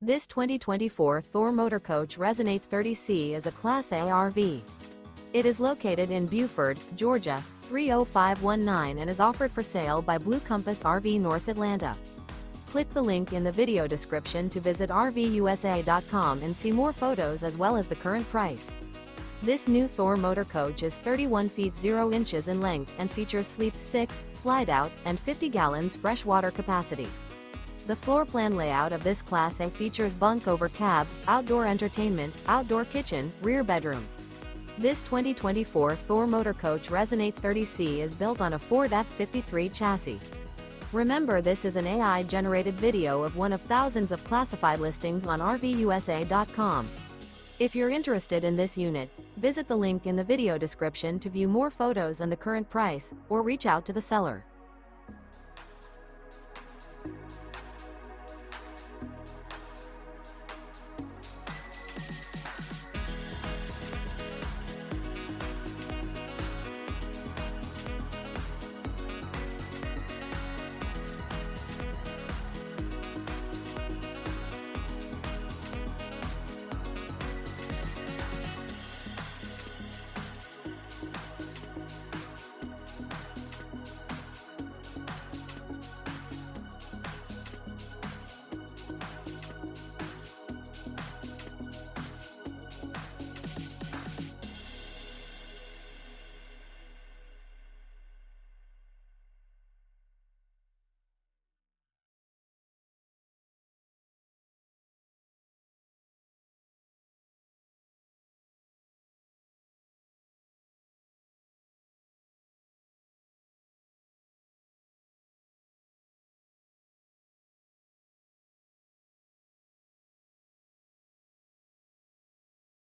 This 2024 Thor Motor Coach Resonate 30C is a Class A RV. It is located in Buford, Georgia, 30519 and is offered for sale by Blue Compass RV North Atlanta. Click the link in the video description to visit RVUSA.com and see more photos as well as the current price. This new Thor Motor Coach is 31 feet 0 inches in length and features sleeps 6, slide-out, and 50 gallons fresh water capacity. The floor plan layout of this Class A features bunk over cab, outdoor entertainment, outdoor kitchen, rear bedroom. This 2024 Thor Motor Coach Resonate 30C is built on a Ford F-53 chassis. Remember, this is an AI-generated video of one of thousands of classified listings on RVUSA.com. If you're interested in this unit, visit the link in the video description to view more photos and the current price, or reach out to the seller.